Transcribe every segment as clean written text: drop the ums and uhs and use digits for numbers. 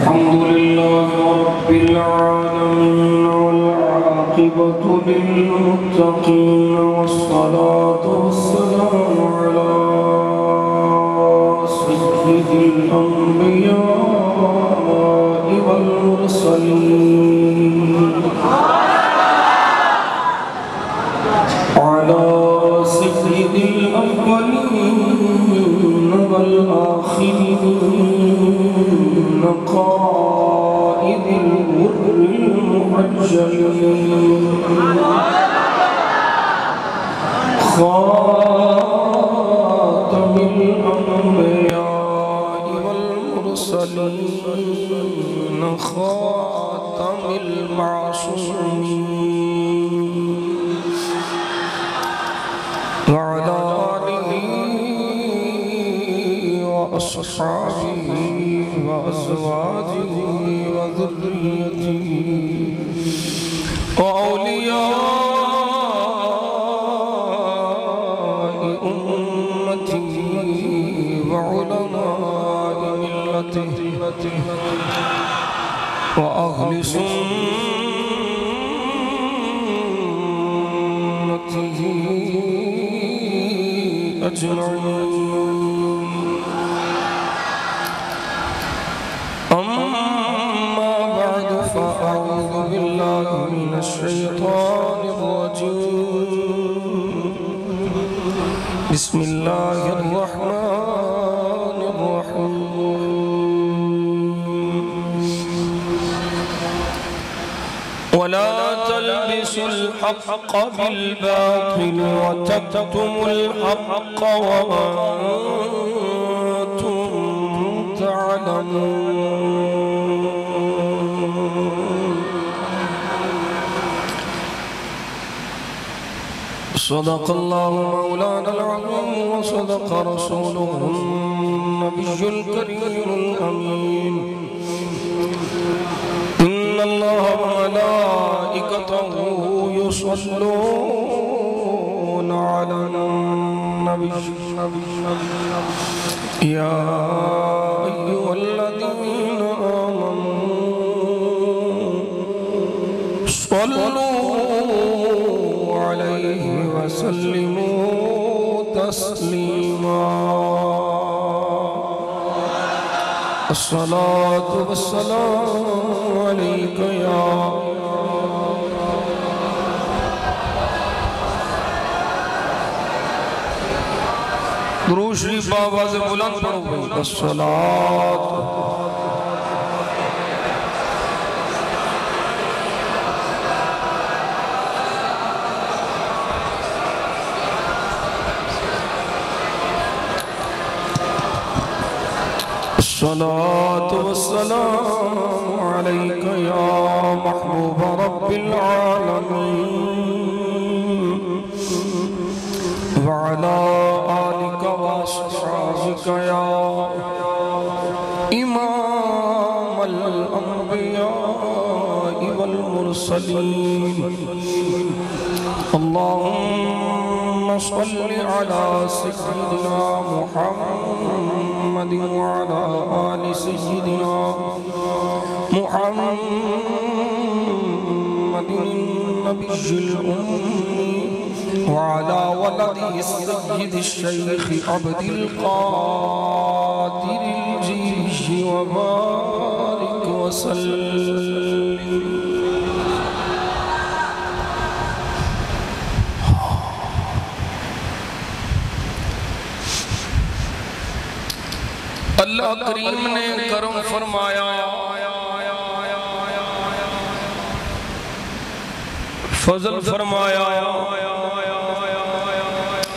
الحمد لله رب العالمين والعاقبة للمتقين والصلاة والسلام على سيد الأنبياء والمرسلين على سيد الأولين والآخرين قائد الغر المحجلين خاتم الأنبياء والمرسلين خاتم المعصومين وعلى آله وأصحابه وأزواجه وذريته وأولياء أمته وعلماء ملته وأهل سنته أجمعين. أما بعد فأعوذ بالله من الشيطان الرجيم. بسم الله الرحمن الرحيم. ولا تلبسوا الحق بالباطل وتكتموا الحق وأنتم تعلمون. صدق الله مولانا العظيم وصدق رسوله النبي الكريم الأمين. إن الله وملائكته يصلون على النبي يا أيها الذين آمنوا صلوا عليه وسلموا تسليما. الصلاة والسلام عليك يا درود شریف آواز بلند پڑھو بھائی. الصلاة الصلاة والسلام عليك يا محبوب رب العالمين وعلى آلك وأصحابك يا إمام الأنبياء والمرسلين. اللهم صل على سيدنا محمد وعلى آل سيدنا محمد النبي الأمي وعلى ولده السيد الشيخ عبد القادر الجيش وبارك وسلم. اللہ کریم نے کرم فرمایا، فضل فرمایا.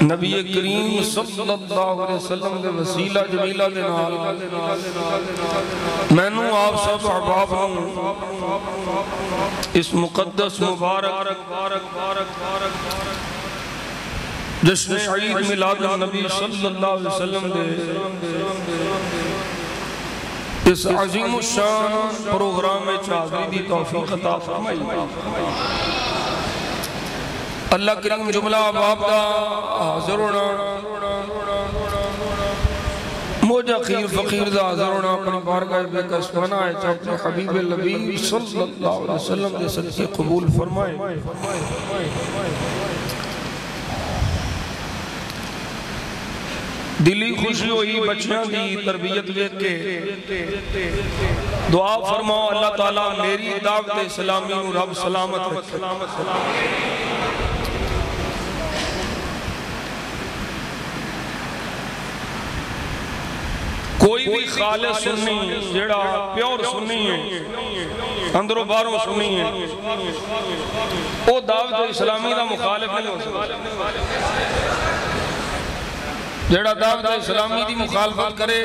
نبی کریم صلی اللہ علیہ وسلم دے وسیلہ جمیلہ دے نال میں نوں آپ سب احباب ہوں اس مقدس مبارک جشن عید میلاد النبی صلی اللہ علیہ وسلم دے اس عظیم الشان پروگرام میں حاضری دی توفیق عطا فرمائی. اللہ کریم جملہ باپ دا حاضر ہونا موجہ خیر فقیر دا حضر ہونا اپنی بارگاہ بے کس بنائے چاہتے حبیب لبیب صلی اللہ علیہ وسلم دے صدقے قبول فرمائے. دلی خوشی ہوئی بچیاں دی تربیت دیکھ کے دعا فرماؤ اللہ تعالیٰ میری دعوت اسلامی نو رب سلامت رکھے. کوئی بھی خالص سنی جیڑا پیور سنی ہے اندر و باروں سنی ہے وہ دعوت اسلامی دا مخالف نہیں ہو سکتا. جیڑا دعوت اسلامی دی مخالفت کرے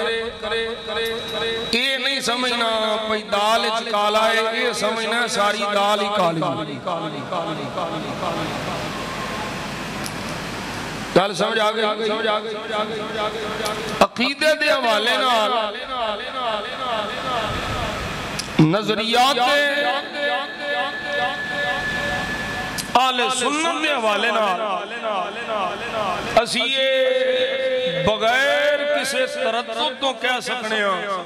یہ نہیں سمجھنا پئی دال چکالا ہے یہ سمجھنا ساری دال ہی کالی. گل سمجھ آگے عقیدے دے حوالے نال نظریات اہل سنت دے حوالے نال اسی یہ بغیر کسی تردد تو کہہ سکنے ہیں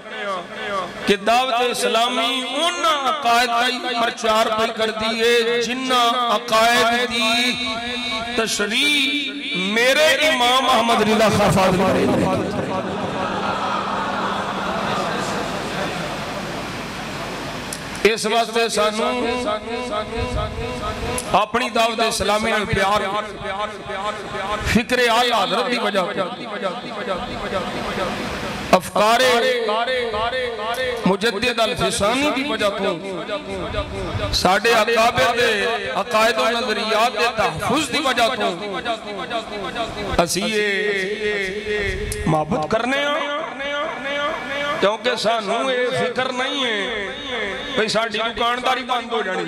کہ دعوت اسلامی ان عقائد کا پرچار پر کر دیئے جنہ عقائد دی تشریح میرے امام احمد رضا خافاد اس واسطے سانوں اپنی دعوت اسلامی نال پیار فکر آل حضرت دی وجہ افکار مجدد الفسانی دی وجہ تو ساڑھے اقابر دے عقائد و نظریات دے تحفظ دی وجہ تو اسی یہ محبت کرنے ہیں کیونکہ سانوں یہ فکر نہیں ہے بھئی ساڑھی دکانداری بند ہو جانی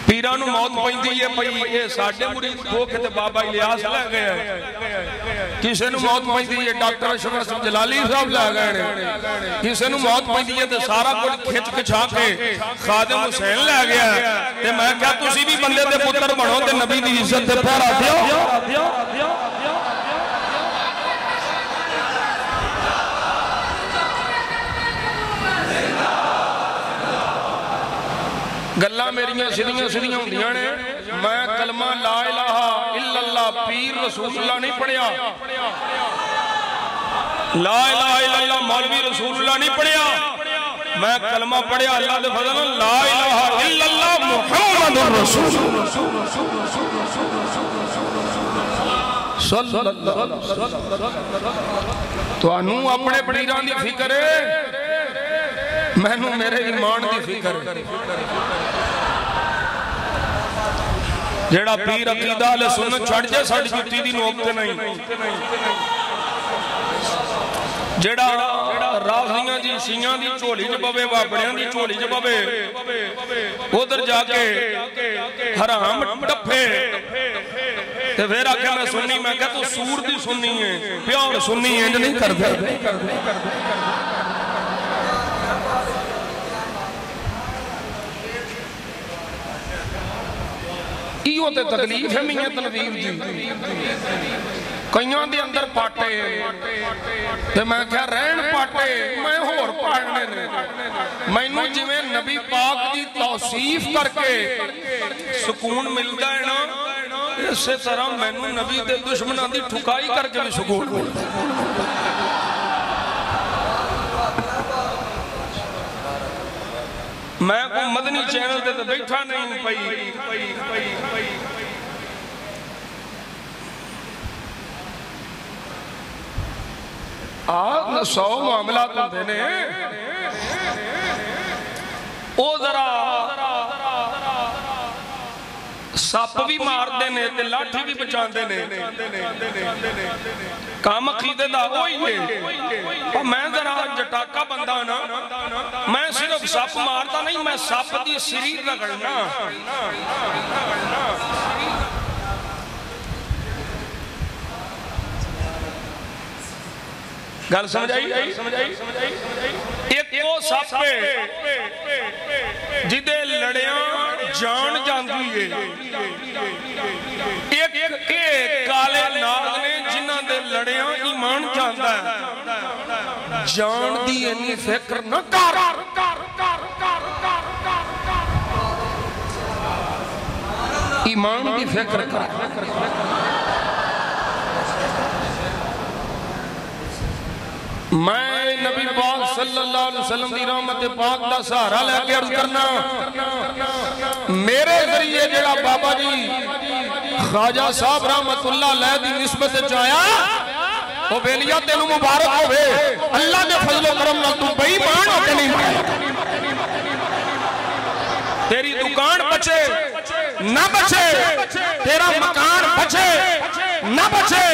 پیرانو موت پہنتی ہے بھئی یہ ساڑھے مرید کھوکے تے بابا الیاس لے گئے کسے نو موت پہنتی ہے ڈاکٹر اشرف جلالی صاحب لے گئے کسے نو موت پہنتی ہے تے سارا کچھ کھچ کچھا کے خادم حسین لے گیا تے میں کیا تسی بھی بندے تے پتر بڑھو تے نبی دی عزت تے پیرا دیو. گلہ میریاں سدیاں ہوندیاں نے میں کلمہ لا الہ الا اللہ پیر رسول اللہ نہیں پڑھیا لا الہ الا اللہ مولوی رسول اللہ نہیں پڑھیا میں کلمہ پڑھیا اللہ دے فضل لا الہ الا اللہ محمد رسول صلی اللہ علیہ وسلم. تو انہوں اپنے پیران دی فکر ہے میں نو میرے ایمان دی فکر ہے جیڑا پیر عقیدہ علیہ سنت چھڑ جائے ساڑھ جتی دی نوکتے نہیں جیڑا رافضیاں دی شیعاں دی چولی جبابے وابڑیاں دی چولی جبابے ادھر جا کے حرام ڈپے تے پھر آکے میں سنی میں کہتا تو سور دی سنی ہے پیار سنی ہے نہیں کر دے ایو تے تکلیف ہے میاں تنویر دی کئیاں دے اندر پاٹے تے میں کہا رہن پاٹے میں ہور پاڑنے نے میں نو جویں نبی پاک دی توصیف کر کے سکون ملتا ہے نا اس سے طرح میں نو نبی دے دشمنہ دی ٹھکائی کر کے بھی سکون ملتا ہے. میں کو مدنی چینل دے تو بیٹھا نہیں پئی آج 100 معاملات ہوتے نے او ذرا ساپ بھی مار دینے تے لاٹھی بھی بچان دینے کام عقیدے دا ہوئی ہے میں ذرا جٹاکا بندہ نا میں صرف ساپ مارتا نہیں میں ساپ دی سری رگڑنا گل سمجھائی ایک وہ ساپ جدے لڑیاں جان جاندی ہے ایک کالے ناغ نے جنہ دے لڑے ہاں ایمان جاندا ہے جان دی انی فکر نہ کر ایمان دی فکر کر میں نبی پاک صلی اللہ علیہ وسلم دی رحمت پاک دا سہارا لے کے عرض کرنا میرے ذریعے جڑا بابا جی خواجہ صاحب رحمت اللہ علیہ دی نسبت چاہیا وہ بیلیا تینوں مبارک ہوئے اللہ نے فضل و کرم نہ تو بئی مان ہو کے نہیں مانا تیری دکان بچے نہ بچے تیرا مکان بچے نہ بچے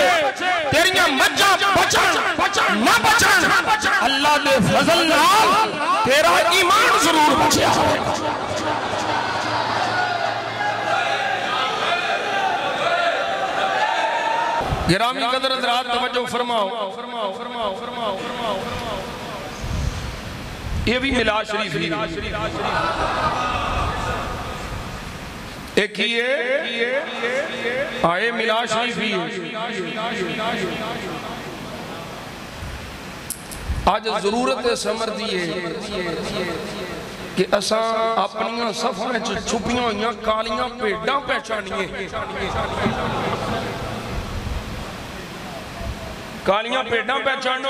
تیریاں مجھا بچن نہ بچن اللہ دے فضل نال تیرا ایمان ضرور بچیا گرامی قدر حضرات توجہ فرماؤ یہ بھی ملا شریف ہی ایک ہی ہے آئے ملا شریف ہی آج ضرورت سمر دیئے کہ اساں اپنیاں صفحیں چھپیاں ہوئیاں کالیاں پیڑاں پہچانیے کالیاں پیڑاں پہچانو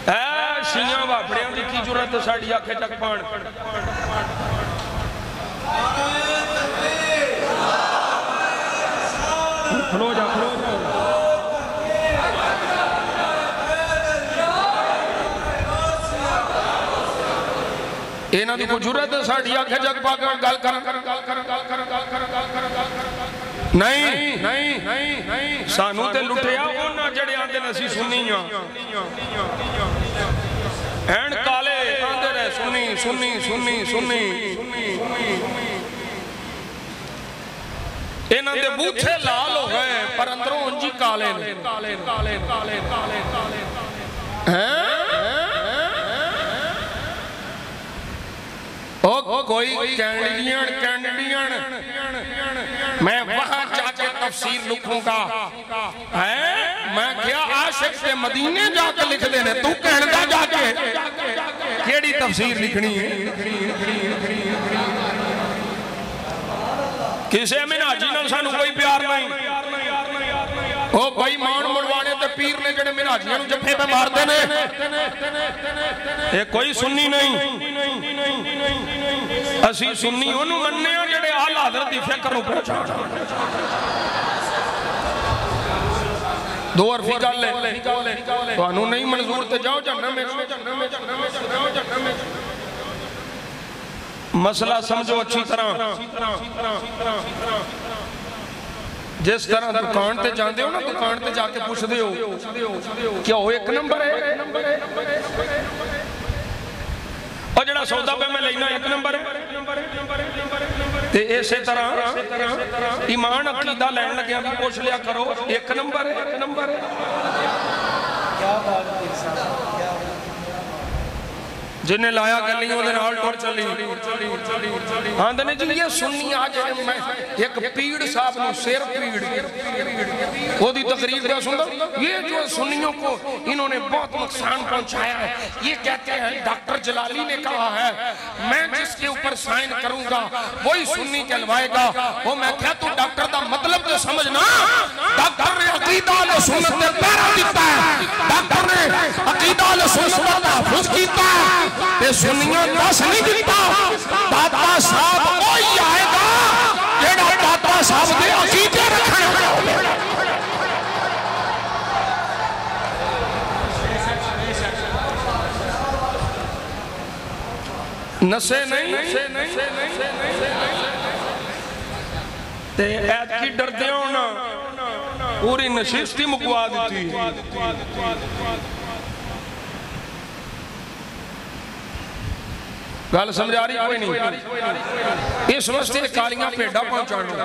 اے شیعہ واپڑیاں دی کی جرات ساڑی آنکھیں چک پان کھلو جا اینا دی کو جرات ساڑی آنکھیں چک پا کر گال کرن نہیں سانو تے لٹیا اونا جڑے آندے نسی سنیاں اینڈ کالے آندے رہے سنی اینا دے بوتھے لال ہو گئے پر اندروں انجی کالے نے کوئی کینڈیاں میں وہاں جا کے تفسیر لکھوں گا میں کیا عاشق سے مدینے جا کے لکھ دینے تو کینڈا جا کے کیڑی تفسیر لکھنی ہے کسے میں ناجی نہ سانو کوئی پیار نہیں او بھائی مان مڑوانے تے پیر نے جڑے میں ناجیاں جفے پہ مار دینے کوئی سنی نہیں اسی سنی انہوں مننے ہیں جڑے آلہ حضرت دی فکر نو پہنچا دو عرفی گل لے تو انہوں نہیں منظور تے جاؤ جنہ میں مسئلہ سمجھو اچھی طرح جس طرح دکان تے جاندے ہو نا دکان تے جا کے پوچھ دے ہو کیا ہو ایک نمبر ہے اور جڑا سودا پہ میں لینا ایک نمبر ہے تے ایسے طرح ایمان عقیدہ لین لگیا بھی پوچھ لیا کرو ایک نمبر ہے جنہیں لایا گلیوں دے نال ٹوڑ چلی ہاں دنے جی یہ سنی آج میں ایک پیڑ صاحب نو سیر پیڑ وہ دی تقریر دیا سن یہ جو سنیوں کو انہوں نے بہت نقصان پہنچایا ہے یہ کہتے ہیں ڈاکٹر جلالی نے کہا ہے میں جس کے اوپر سائن کروں گا وہی سنی کہلوائے گا وہ میں کہا تو ڈاکٹر دا مطلب تو سمجھنا ڈاکٹر نے عقیدہ علیہ سنت نے پیرا دیتا ہے ڈاکٹر نے عقیدہ علیہ سنت نے تحفظ کیتا ہے تے سنیاں دس نہیں دیتا داتا صاحب کوئی آئے گا جیڑا داتا صاحب دے عقیدے رکھنے نسے نہیں تے ایت کی ڈردے ہونا پوری نشستی مکوا دیتی گل سمجھا رہی کوئی نہیں اس واسطے کالیاں پیڑا پہنچانا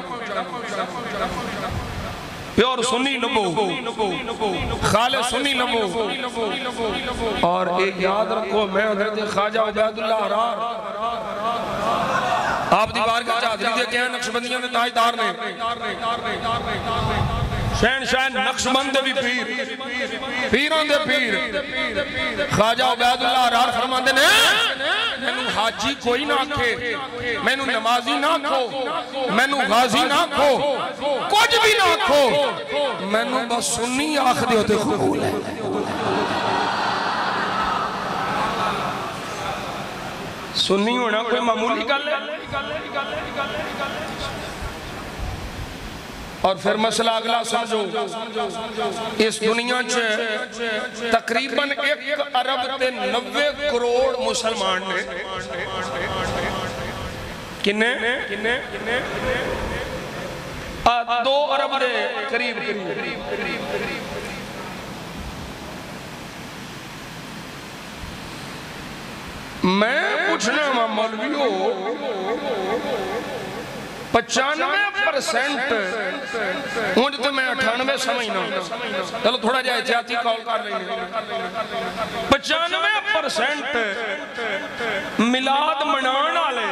پیور سنی لبو خالص سنی لبو اور ایک یاد رکھو میں حضرت خواجہ عبید اللہ حرار آپ دی بارگاہ چاہدری دے کہ ہیں نقشبندیاں دے تاجدار نے شہنشاہ نقشبند بھی پیر پیروں دے پیر خواجہ عبید اللہ ارار فرماندے نے مینو حاجی کوئی نہ آکھے مینو نمازی نہ آکھو مینو غازی نہ آکھو کچھ بھی نہ آکھو مینو بس سنی آکھ دے ہوتے قبول ہے سنی ہونا کوئی معمولی گل ہے اور پھر مسئلہ اگلا سمجھو اس دنیا چھے تقریباً 1 ارب تے 90 کروڑ مسلمان نے کنے 2 ارب دے قریب میں پوچھنا ہوں مولویوں 95% اونج تو میں 98 سمجھنا چلو تھوڑا جائے احتیاطی کال کر رہی ہیں 95% میلاد منان والے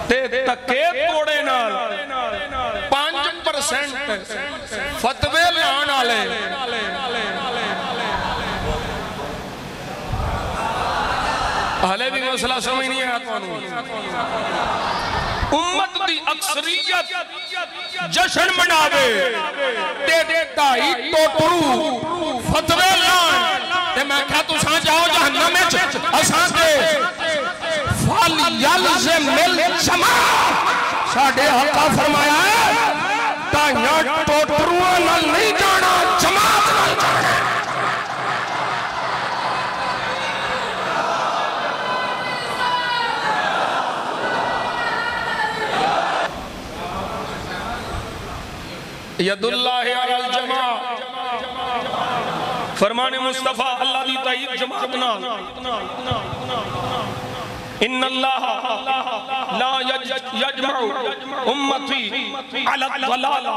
تے تکے توڑے نال 5% فتوے لان والے حالے بھی مسئلہ سمجھ نہیں ہے امت دی اکثریت جشن مناوے تے تائی ٹوٹرو فتوے لان تے میں کہا تو ساں جاؤ جہنم میں اساں دے فَلْيَلْزِمِ الْجَمَاعَ ساڑھے حقہ فرمایا ہے تائیاں ٹوٹرو نال نہیں جانا جماعت نال جانا ید اللہ علی الجماع فرمان مصطفیٰ اللہ دی تائید جماعتنا ان اللہ لا یجمع امتی علی الضلال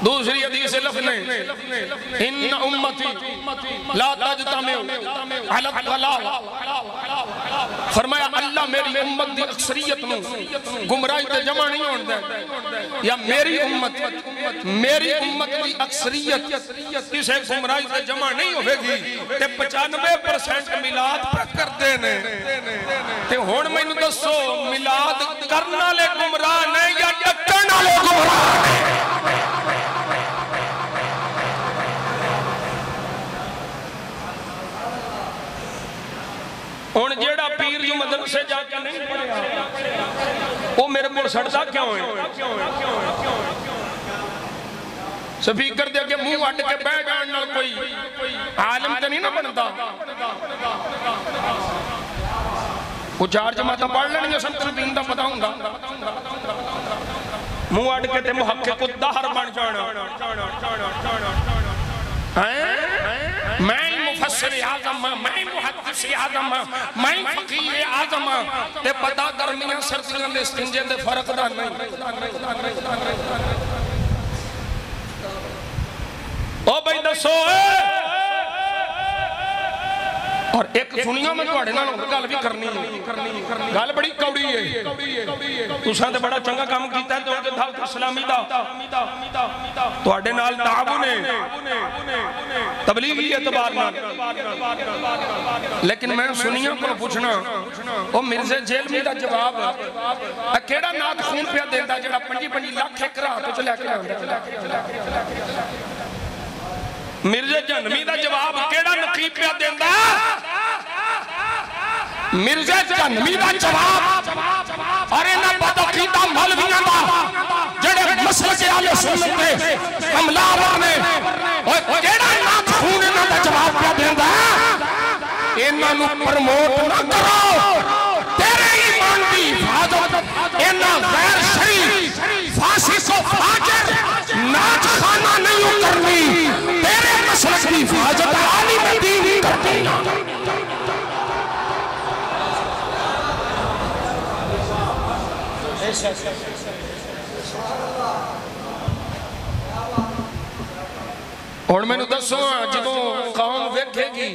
دوسری حدیث لفظ ان امتی لا تجتمع علی الضلال فرمایا اللہ میری امت دی اکثریت نو گمراہی تے جمع نہیں ہون دے یا میری امت دی اکثریت کسے گمراہی تے جمع نہیں ہوئے گی تے 95% میلاد پر کر دینے تے ہون میں انہوں دسو میلاد کرنا لے گمراہ نے یا ٹکرنا لے گمراہ نے ہون جیڑا پیر جو مدرسے جا کے نہیں پڑھا وہ میرے کو سڑتا کیوں ہے سپیکر دے کے منہ اٹھ کے بیٹھ جاننا کوئی عالم تے نہیں نہ بنتا وہ 4 جماعتیں پڑھ لیں سب کو دین دا پتہ ہوں گا منہ اٹھ کے تے محقق الدہر بن جانا میں مفسر اعظم میں محدث اعظم میں فقیہ اعظم تے پتہ گرمیاں سردیاں دے استنجے دے فرق دا نہیں او بھائی دسو اور ایک سنیا میں تو اڑنا گل بھی کرنی ہے گل بڑی کوڑی ہے تساں تے بڑا چنگا کام کیتا ہے تو کہ دعوت اسلامی دا تواڈے نال تعاون ہے تبلیغی اعتبار نال لیکن میں سنیا کو پوچھنا او مرزا جیلمی دا جواب کیڑا نات خون پیا دیندا جڑا 5 لاکھ ایک راہ تو لے کے آندا مرزا جہنمی دا جواب کیڑا نقیب پیا دیندا مرزا جہنمی دا جواب اور انہاں بدعقیدہ مولویاں دا جڑے مسلک اہل سنت دے حملہ نے اور کیڑا نات خون انہاں دا جواب پیا دیندا انہاں نو پروموٹ نہ کرو تیرے ایمان دی حفاظت انہاں غیر شرعی فاسق و فاجر ناچ خانہ نہیں کرنی تیرے مسلک کی حفاظت عالم دین کرتی اور میں نے دسو جدوں قوم ویکھے گی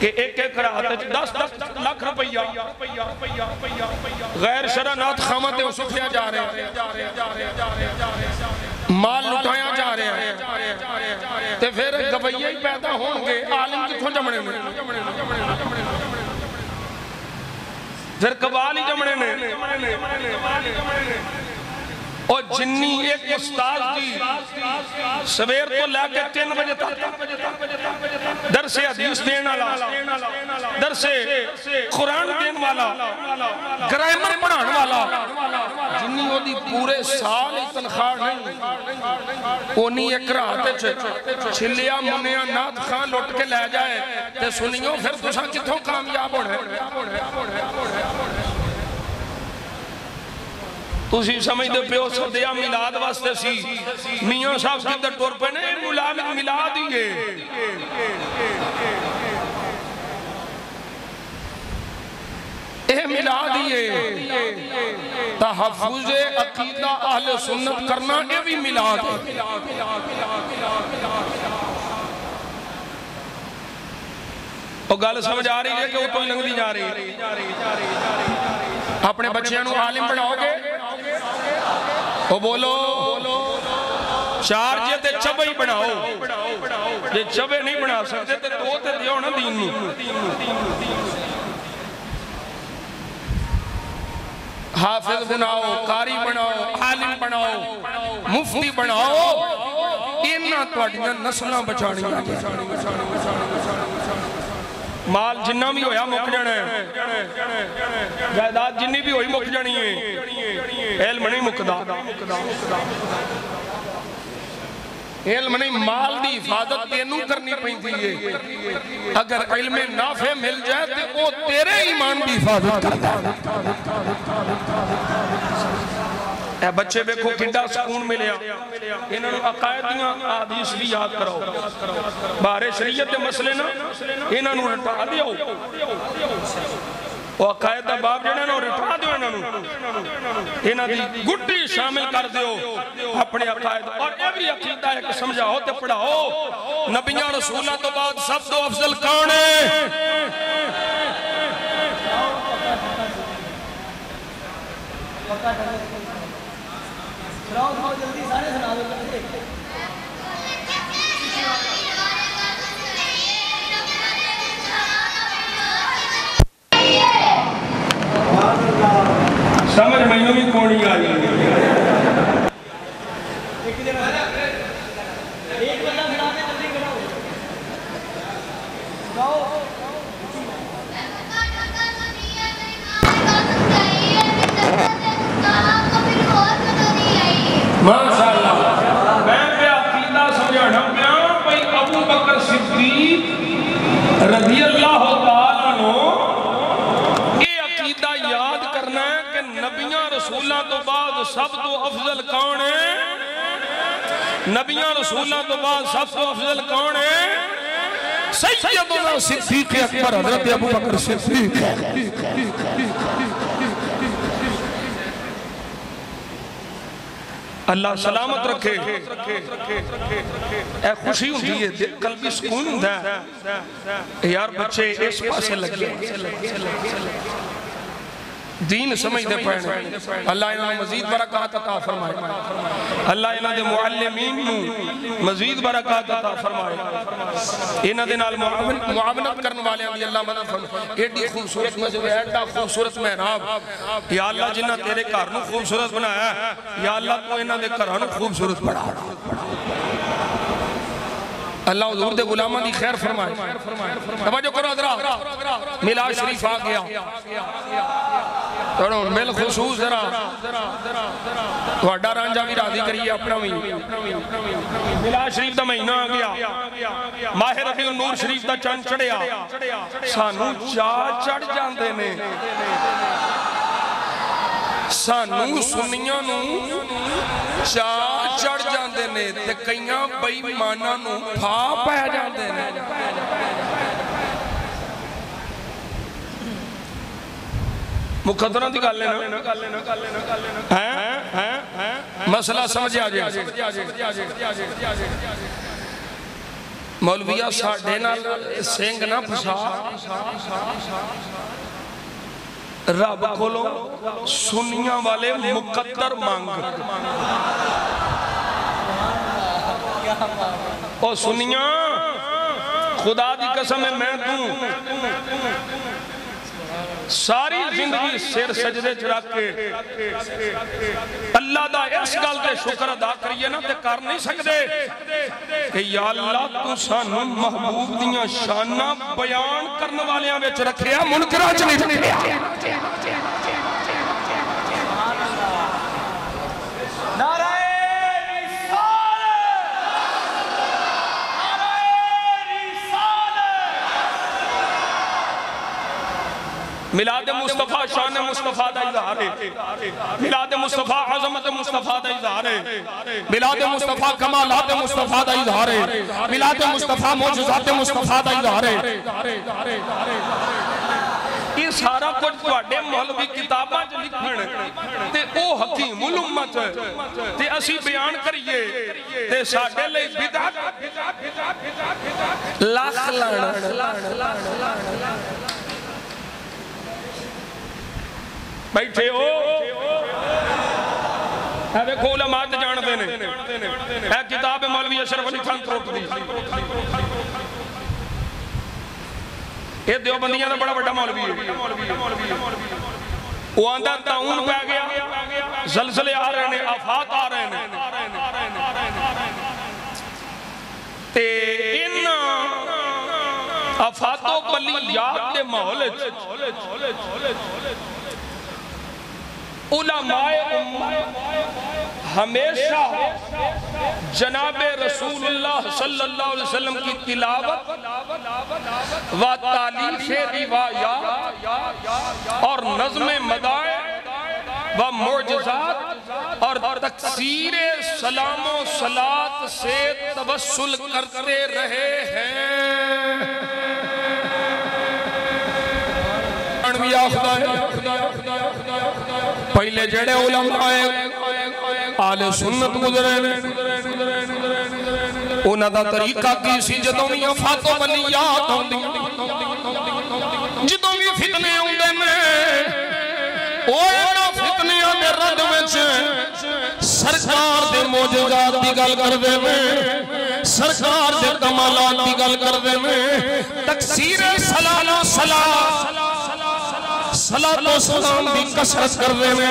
کہ ایک ایک رات 10 لاکھ روپیہ غیر شرعنات خامت اسفیا جا رہے ہیں، مال لٹایا جا رہے ہیں، تے پھر گویے ہی پیدا ہوں گے، عالم کتھوں جمنے میں، پھر قبال ہی جمنے میں، اور جنی ایک استاذ دی سویر تو لے کے 3 بجے تک درس حدیث دین والا، درس قرآن دین والا، گرامر پڑھان والا، جنی وہ دی پورے سال تنخواہ نہیں، اونی ایک رات چھلیا منیا نات خان لوٹ کے لے جائے تے سنیوں پھر تساں کتھوں کامیاب ہونے۔ تُسی سمجھتے پیو صدیہ ملاد واسطے سی میاں صاحب کی در ٹور پہ نہیں ملاد ہی ہے، اے ملاد ہی ہے، تحفظ عقیدہ اہل سنت کرنا اے بھی ملاد ہے۔ اور گل سمجھ آ رہی ہے کہ وہ تو لنگ دی جا رہی ہے۔ اپنے بچیاں نو عالم بناؤ گے وہ بولو چار جے چبے ہی بناؤ، جے چبے نہیں بنا سکتے تے دو تے دیو نا دین نو، حافظ بناؤ، قاری بناؤ، عالم بناؤ، مفتی بناؤ، انہاں تواڈیاں نسلاں بچاڑیاں۔ مال جنہ بھی ہویا مک جانا ہے، جائیداد جنی بھی ہوئی مک جانی ہے، علم نہیں مکدا، علم نہیں، مال دی حفاظت تینوں کرنی پہنتی ہے، اگر علم نافع مل جائے تو وہ تیرے ایمان دی حفاظت کرتا ہے۔ اے بچے بیکھو کھنڈا سکون ملیا، انہوں نے عقائدیاں حدیث بھی یاد کراؤ، بارے شریعت مسئلے نا انہوں نے رٹا دیو، وہ عقائدہ باب جنہیں انہوں نے رٹا دیو، انہوں نے گھٹی شامل کر دیو اپنے عقائد، اور یہ بھی عقیدہ ہے کہ سمجھاؤ تے پڑھاؤ نبیان رسولہ تو بعد سب تو افضل کون ہے؟ جلدی سارے سنا دو۔ سمجھ میں بھی کونی آئی ایک بندہ سنا کے جلدی کرو ماشاءاللہ۔ میں پہ عقیدہ سمجھانا پیا بھئی ابو بکر صدیق رضی اللہ تعالیٰ عنہ یہ عقیدہ یاد کرنا ہے کہ نبیاں رسولہ تو بعد سب تو افضل کون ہے؟ نبیاں رسولہ تو بعد سب تو افضل کون ہے؟ سیدنا صدیق اکبر حضرت ابو بکر صدیق۔ اللہ سلامت رکھے، اے خوشی ہوتی ہے، قلبی سکون ہوتا ہے، یار بچے اس پاسے لگے دین سمجھ دے پڑھنے، اللہ انہوں نے مزید برکات عطا فرمائے، اللہ انہوں نے معلمین مزید برکات عطا فرمائے، انہوں نے نال معاونت کرنے والے ہیں اللہ مدد فرمائے، ایڈی خوبصورت مسجد ہے، ایڈا خوبصورت محراب، یا اللہ جنہ تیرے گھروں خوبصورت بنایا ہے، یا اللہ تو انہوں نے گھروں خوبصورت بنا اللہ حضور دے غلامہ دی خیر فرمائے۔ توجہ کرو حضرات، میلاد شریف آ گیا، توڑوں بالخصوص ذرا توڑا رانجا بھی راضی کریے اپنا بھی، میلاد شریف دا مہینہ آ گیا، ماہ ربیع النور شریف دا چاند چڑھیا، سانو چاہ چڑھ جاندے نے، سانو سنیاں نو چاہ چڑھ جاندے نے تے کئیاں بئی مانا نو پھا پہ جاندے نے۔ مقدرہ دی گل لینا مسئلہ سمجھا جائے مولویہ ساڑھے نال سینگ نہ پھسا رب کھولو سنیاں والے مقدر مانگ او سنیاں خدا دی قسم ہے میں توں ساری زندگی سر سجدے چڑھا کے اللہ دا اس گل تے شکر ادا کریے نا تے کر نہیں سکتے کہ یا اللہ تو سانو محبوب دیاں شانہ بیان کرنے والیاں وچ رکھیا منکراں چ نہیں رکھیا میلاد مصطفیٰ شان مصطفیٰ دا اظہار ہے میلاد مصطفیٰ عظمت مصطفیٰ دا اظہار ہے میلاد مصطفیٰ کمالات مصطفیٰ دا اظہار ہے میلاد مصطفیٰ معجزات مصطفیٰ دا اظہار ہے یہ سارا کچھ تواڈے مولوی کتاباں چ لکھن تے او حکیم الامت تے اسی بیان کریے تے ساڈے لئی بدعت لاکھ بیٹھے ہو اے ویکھو علماء تے جان دے نے اے کتاب مولوی اشرف علی خان تروک دی اے دیوبندیاں دا بڑا بڑا مولوی ہے وہ آندہ تعاون پہ گیا زلزلے آ رہے ہیں آفات آ رہے ہیں تے ان آفات و بلیات دے ماحول علماء ہمیشہ جناب رسول اللہ صلی اللہ علیہ وسلم کی تلاوت و تالیف روایات اور نظم مدائع و معجزات اور تکثیر سلام و صلاة سے توسل کرتے رہے ہیں پہلے جڑے علماء آل سنت گزرے انہاں دا طریقہ کی سی جدوں بھی آفات و بلیات ہوندی جدوں بھی فتنے ہوندے نے او انہاں فتنیاں دے رد وچ سرکار دے معجزات دی گل کردے نے سرکار دے کمالات دی گل کردے نے تکثیر صلاۃ و سلام صلاۃ و سلام دی کثرت کر دے میں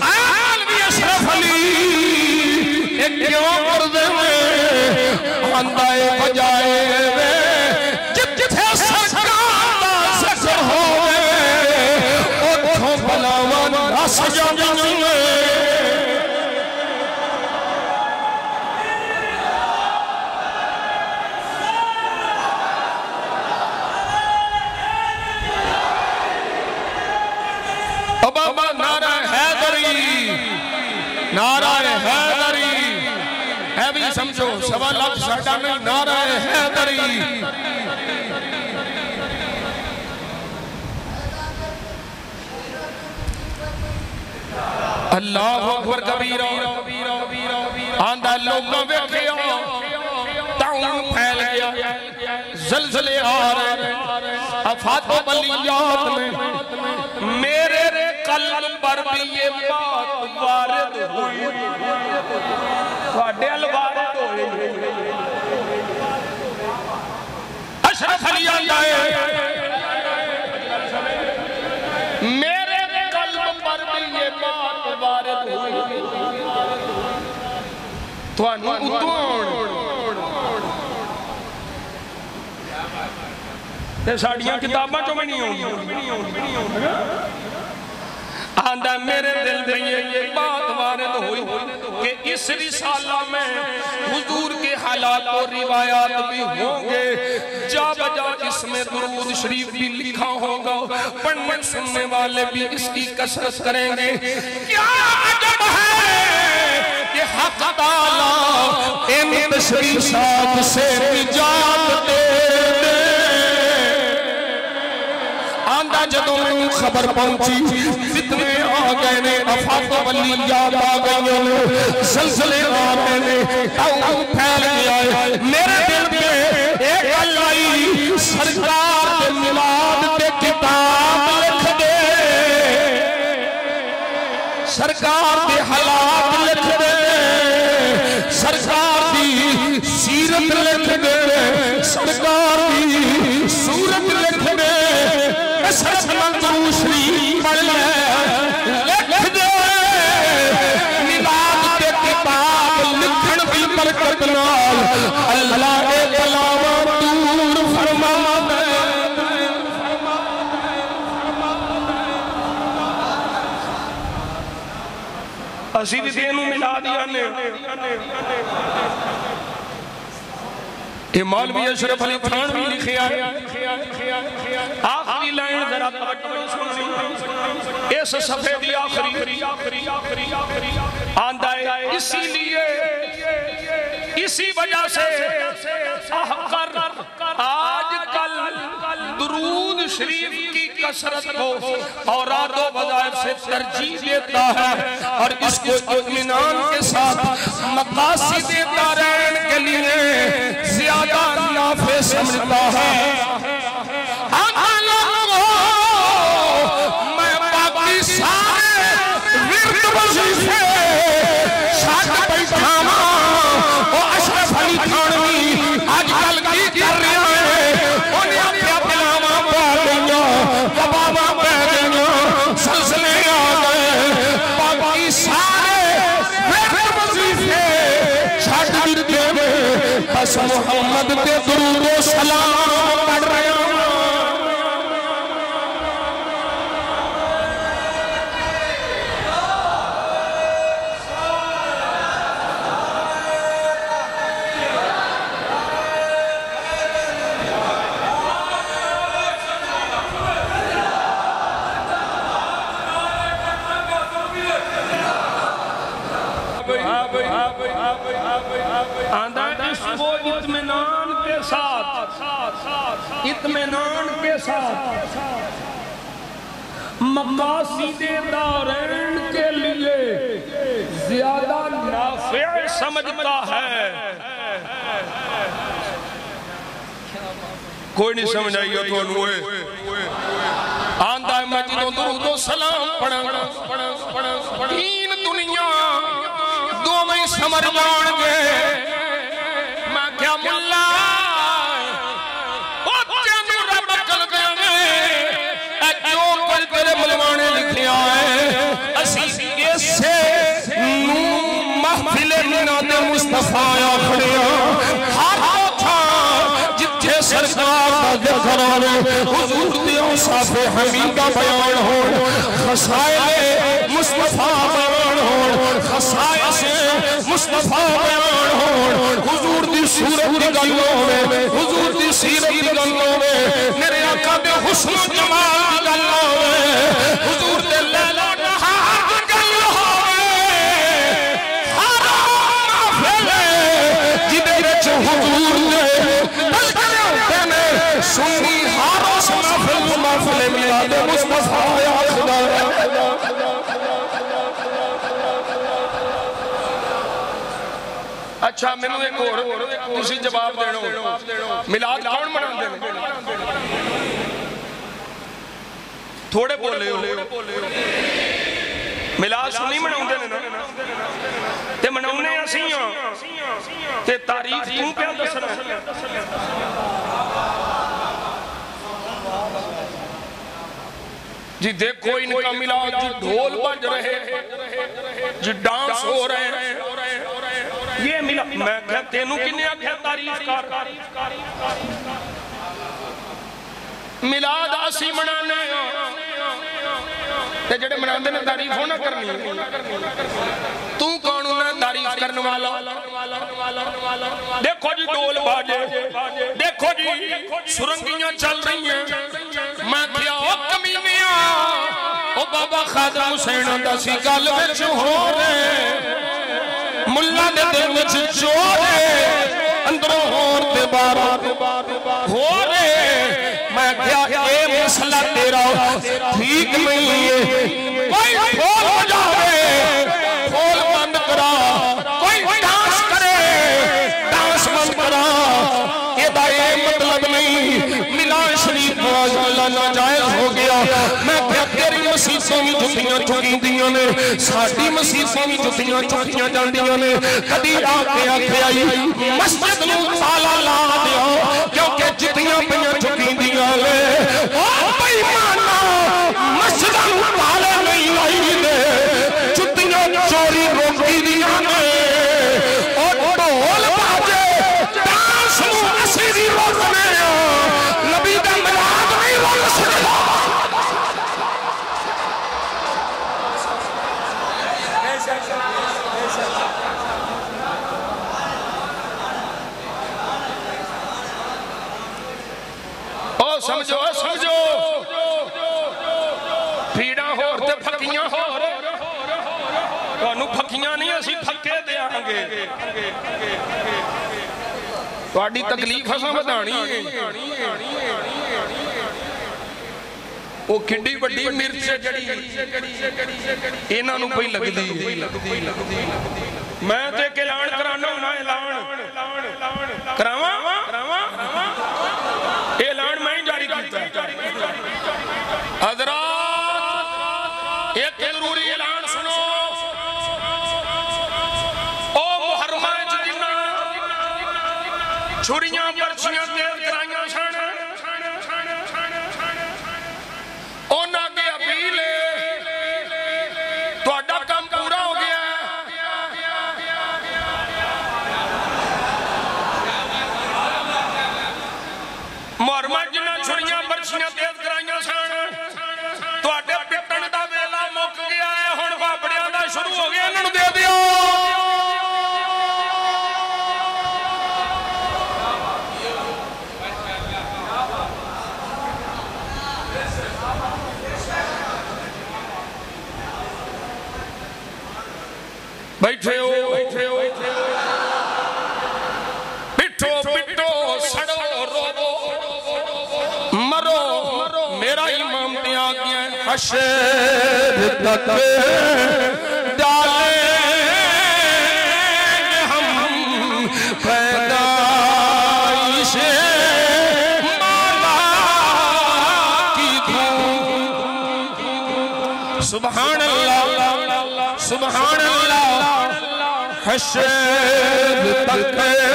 عالمی اشرف علی ایک کیوں کر دے میں اندائے بجائے جتھے سرکار دا ذکر ہوئے اتھوں بلاوان رس جانے نعرہ حیدری ہے بھی سمجھو سوا لاکھ ساڑھا نہیں نعرہ حیدری اللہ اکبر کبیرہ آندہ لوگوں بیکھے تعاون پھیل گیا زلزلے آ رہے آفات و بلیات میں میرے قلب پر بھی یہ بات وارد ہوئی وارد ہوئی اشرف علی آئے میرے قلب پر بھی یہ بات وارد ہوئی تو انہوں اتوان یہ ساڑیاں کتاباں جو میں نہیں ہوں آندہ میرے دل میں یہ بات وارد ہوئی کہ اس رسالہ میں حضور کے حالات اور روایات بھی ہوں گے جا بجا اس میں درود شریف بھی لکھا ہوگا پڑھنے سننے والے بھی اس کی کثرت کریں گے کیا عجب ہے کہ حق تعالیٰ ان تشریفات سے نجات دے آندہ جدوں میں خبر پہنچی فتنے آ گئے نے افات ولی یاد آ گئی نے زلزلے آ گئے نے تاؤ پھیل گیا ہے میرے دل پہ ایک اللہ سرکار کے میلاد پہ کتاب لکھ دے سرکار کے حالات لکھ دے سرکار کی سیرت لکھ دے سرکار کی صورت لکھ دے سچ منظور شریف پڑھ لے لکھ دے میلاد کے کتاب لکھن کی برکت نال اللہ کے بلاوا دور فرما دے اسی دی دینوں ملا دیا نے مولوی اشرف علی تھانوی لکھیا آخری لائن ذرا توجہ سنیں اس صفحے دی آخری آندہ ہے اسی لیے اسی وجہ سے احقر آج کل درود شریف کی کثرت کو اوراد و وظائف سے ترجیح دیتا ہے اور اس کو اطمینان کے ساتھ مقاصد دارین کے لیے زیادہ نافع سمجھتا ہے میں باقی سارے ورد وظیفے شاک بیٹھاما اور اشرف علی تھانوی آج کل کی کر رہا ہے انہیں اپیا پلاما پا گئیا وبابا پہ گئیا سلسلے آ گئے باقی سارے ورد وظیفے شاک دیتے میں بس محمد کے درود و سلام پڑھ رہے ہیں اطمینان کے ساتھ مقاصد دارین کے لیے زیادہ نافع سمجھتا ہے کوئی نہیں سمجھ آئی تو انوے آندہ مجید و درود و سلام پڑھا تین دنیا دو میں سمر جان گے میں کیا ملا ملوانے لکھے آئے اسی سے محفل مناد مصطفیٰ آخریاں ہر تھا جتھے سرکار کا گھرانے حضور دیوں صاف حمیدہ بیان ہو خسائل مصطفیٰ بیان ہو خسائل مصطفیٰ بیان ہو حضور دی صورت دی گلوں میں حضور دی سیرت دی گلوں میں میرے آقا دے حسن و جمال دی گلوں میں حضور دے لیل و نہار دی گلوں میں حرام محفل جدے وچ حضور نے بلکہ نے سنی حارس محفل میلاد مصطفیٰ خدا اچھا میں نے ایک اور اسی جواب دینا میلاد کون منان دینا تھوڑے بولے ہو میلاد سنی منان دینا تے مناؤنے اسیاں تے تاریخ کیوں پہ دس رہا جی دیکھو ان کا میلاد جی ڈھول بج رہے جی ڈانس ہو رہے ہیں یہ میلاد میں کہتے ہیں کہ نیا کہتا تاریخ کار میلاد آسی منانے تے جڑے مناندے نے تعریف ہونا کرنی تو کون انہیں تعریف کرنے والا دیکھو جی ڈول باجے دیکھو جی سرنگیاں چل رہی ہیں میں کیا او کمینیاں او بابا خادم حسین دا سی گل وچ ہو رہے ملا دے دل وچ چورے اندروں ہور تے بارہ ہو رہے میں کیا اے مسئلہ تیرا ٹھیک نہیں ہے کوئی ڈھول بجاوے ڈھول بند کرا، کوئی ڈانس کرے ڈانس بند کرا، یہ مطلب نہیں ملان شریف والا ناجائز ہو گیا۔ میں کہ تیری مسیحوں بھی جتیاں چکی دیاں نے، ساڑھی مسیحوں بھی جتیاں چکیاں جان دیاں نے، کدی آکے آکے آئی مسجد نو تالا لا دیا کیونکہ جتیاں پہیاں چکی دیاں لے، اور بھئی مانا مسجد نو تالا نہیں لائی دے، جتیاں چوری روکی دیاں نے، اور ڈھول باجے ڈانس نو اسی دی روکنے نبی دا ملاد نہیں روک سکتا۔ سمجھو سمجھو پیڑا ہور تے پھکیاں ہور، تانوں پھکیاں نہیں اسی پھکے دیاں گے، تہاڈی تکلیف اساں ودھانی ہے۔ وہ کڈی وڈی مرچ جڑی انہاں نوں پئی لگدی، میں تے ایک اعلان کرانا ہونا، اعلان کراواں اعلان میں جاری کیتا ہے۔ حضرات ایک ضروری اعلان سنو، او محرمہ جدینا چھڑیاں برچیاں تیز کرائیاں سن، اونا کے اپیلے تو اڈا کام پورا ہو گیا ہے۔ محرمہ جنہ چھڑیاں برچیاں تیز کرائیاں سن، تو اڈے پٹن دا ویلا موک گیا ہے، ہون واپڑیاں دا شروع ہو گیا، انہوں دے دیا۔ بیٹھے ہو بٹھو بٹھو سڑو رو مرو، میرا امام نے آگیا ہے حشر تک ڈالیں گے ہم پیدائش مولا کی دھوم۔ سبحان اللہ سبحان اللہ، حشر تک ڈالیں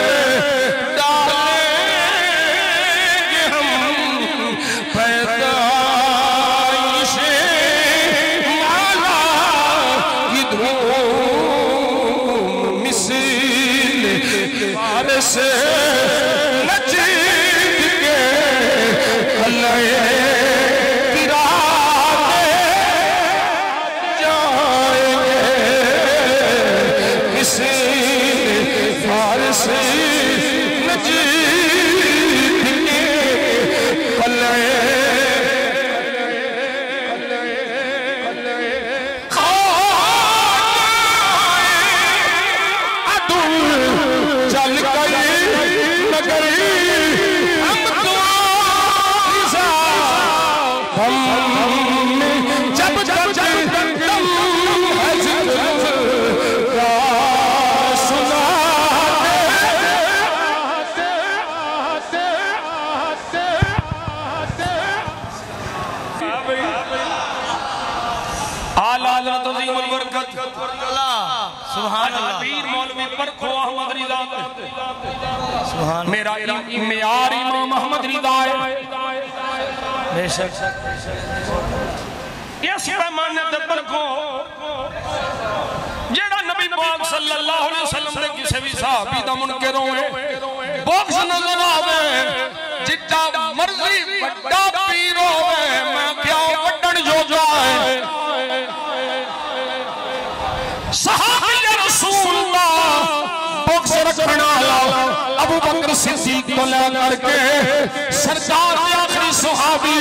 گے ہم پیدائش مولا کی دھوم، مثل فارس نجید کے قلعے فارس نجید کے قلعے عدو چل گئی نگری، ہم دعا ہم جب جب دم ہے ذکر کا سنا حضرت عظیم البرکت سبحان اللہ پیر مولوی پرکھو احمد رضا میرا معیار امام احمد رضا ہے، بے شک اس پیمانے تے پرکھو جیڑا نبی پاک صلی اللہ علیہ وسلم دے کسے بھی صحابی دا منکر ہوئے بغض نظر آوے، جتا مرضی بڑا پیر ہوئے میں کیا وڈن جو جائے، صحابی رسول اللہ بغض رکھنا ابو بکر صدیق کو لے کر کے سرکار آخری صحابی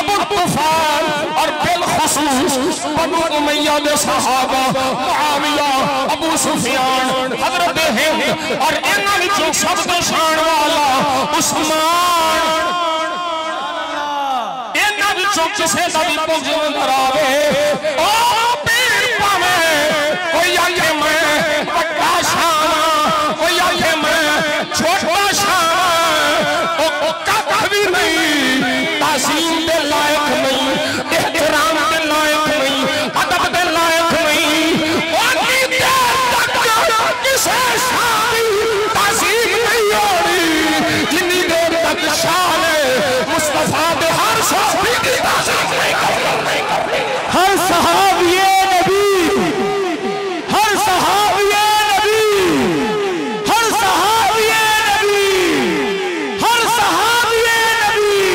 ابو طفیل اور بالخصوص بنو امیہ دے صحابہ معاویہ ابو سفیان حضرت ہند اور انہوں نے جو سب دے شان والا عثمان انہوں نے وچوں کسے دا بھی بغض نظر آوے او پیر پاوے کوئی آکھے میں بڑا شان کوئی آکھے میں چھوٹا شان او کھ بھی نہیں تعظیم دے لائق نہیں احترام دے لائق نہیں ادب دے لائق نہیں اونی دیر تک کسے شان تعظیم نہیں ہونی جنی دیر تک شان مصطفیٰ دے ہر صحابی کی تعظیم نہیں کرنی ہر صحابی نبی ہر صحابی نبی ہر صحابی نبی ہر صحابی نبی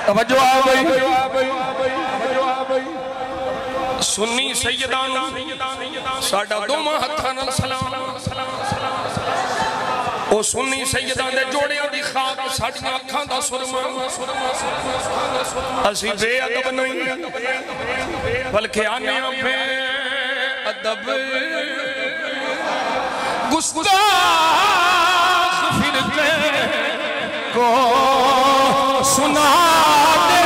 توجہ آ گئی سنی سیدان ساڑھا دوما ہتھانا سلام او سنی سیدان دے جوڑیاں دی خاک ساڑھیاں اکھاں دا سرما اسی بے ادب نہیں بلکہ آنے بے ادب گستاخ فرقے کو سنا دے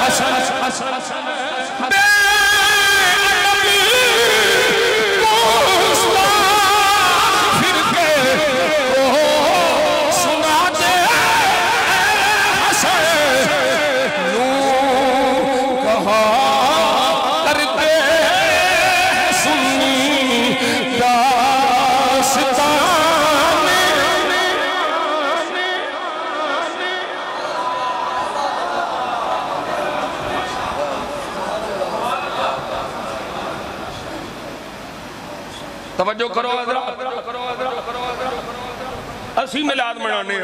حسن بے توجہ کرو حضرات اسی ملاد منانے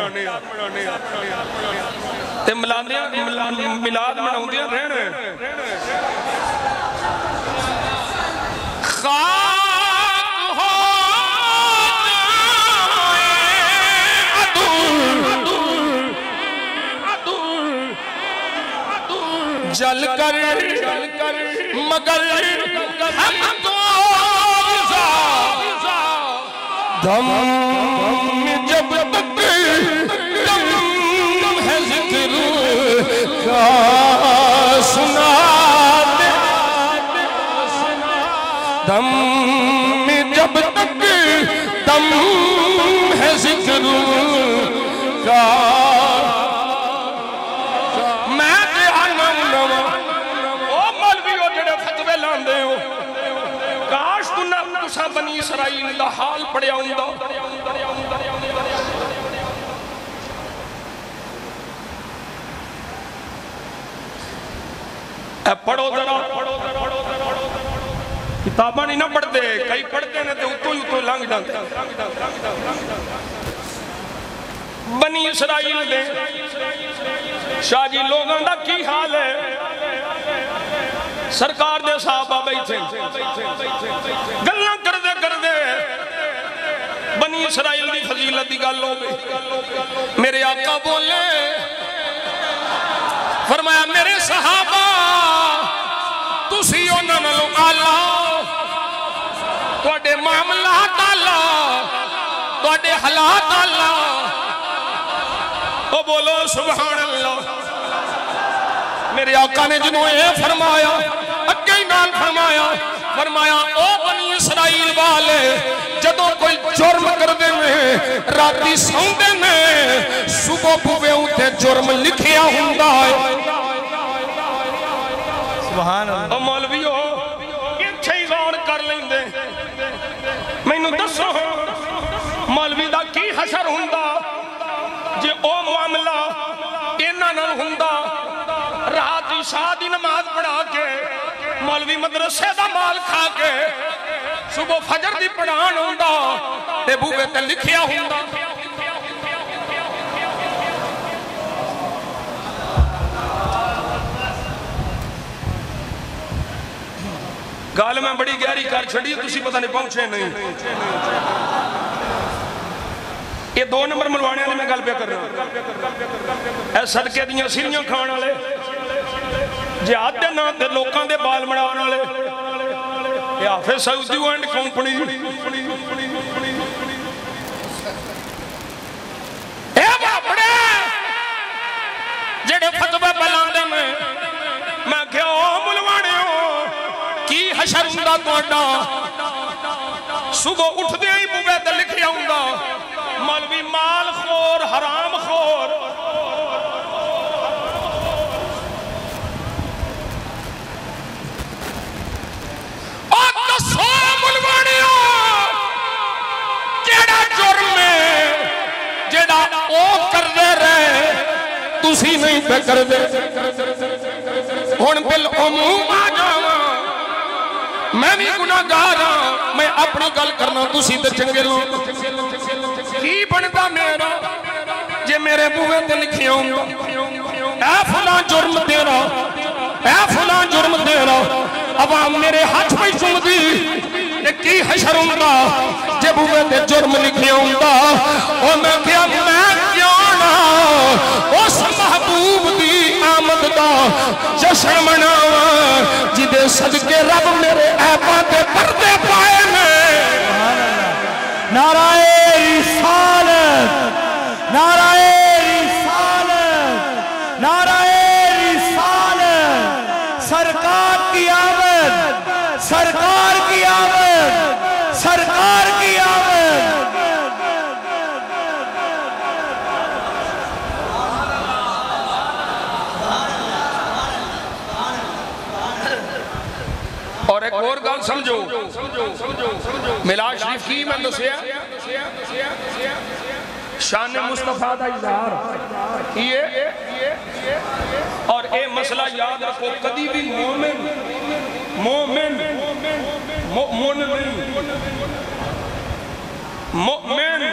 تے ملاد مناؤں دیا رہنے خاک ہو جل کر مگر ہم کو دم جب تک دم ہے ذکر کا سنا دے دم جب تک دم ہے ذکر کا میں تے آنا نوا او مولوی ہو جڑے فتوے لاندے ہو کاش تُسا بنی اسرائیل دا حال پڑیا ہوں دا اے پڑھو ذرا کتاباں نہیں نہ پڑھتے کئی پڑھتے ہیں تو اتو لنگ جانتے بنی اسرائیل دے شاہ جی لوگاں دا کی حال ہے سرکار دے صحابہ بیٹھے گلنا کر دے بنی اسرائیل دی فضیلت دی گل ہو گئی میرے آقا بولے فرمایا میرے صحابہ تسی انہاں نالوں اعلیٰ تواڈے معاملات اعلیٰ تواڈے حالات اعلیٰ او بولو سبحان اللہ میرے آقا نے جنہوں یہ فرمایا اگے نال فرمایا او بنی اسرائیل والے جدوں کوئی جرم کر دے میں راتی سوندے میں صبح بوے ہوتے جرم لکھیا ہوندا ہے سبحان اللہ او مولوی ہو یہ چھئی غور کر لیں دے میں انہوں دسو مولوی دا کی حشر ہوندا جے او معاملہ اینا نہ ہوندا رات عشاء دی نماز پڑھا کے مولوی مدرسے دا مال کھا کے صبح فجر دی پڑھان ہوندا تے بوے تے لکھیا ہوندا گال میں بڑی گہری کر چھڑی تسی پتہ نہیں پہنچے نہیں یہ 2 نمبر ملوانے نے میں گل پہ کر رہا ہوں اے صدقے دیاں سیریاں کھانا لے جہاد دے نام دے لوکاں دے بال مڑانا لے یہ حافظ سعودی اینڈ کمپنی اے بابڑے جڑے فتوے بلاندے میں کیا ملوانے ہو کی حشر ہوندا تہاڈا صبح اٹھ دے ہی بوے تے لکھیا ہوندا مولوی مال خور حرام خور دسو ملوانیو کیڑا جرم ہے جیڑا او کر دے رہے تسی نہیں پہ کر دے ہن بالعموم آ جاواں میں بھی گناہگار ہاں میں اپنی گل کرنا تسی تے چنگے لوگ کی بندا میرا جے میرے بوئے تے لکھیا ہوندا اے فلاں جرم تیرا اے فلاں جرم تیرا عوام میرے ہاتھ پہ سن دی کی حشر ہوندا جے بوئے تے جرم لکھیا ہوندا اور میں کیا نہ اس محبوب دی آمد دا جشن مناواں جدے صدقے رب میرے عیباں تے پردے پائے میں نعرہ رسالت نعرہ رسالت نعرہ رسالت سرکار کی آمد سرکار کی آمد سرکار کی آمد اور ایک اور گل سمجھو میلاد شریف کی میں دسیا شان مصطفیٰ دا اظہار یہ اور اے مسئلہ یاد رکھو کدی بھی مومن مومن مؤمن مؤمن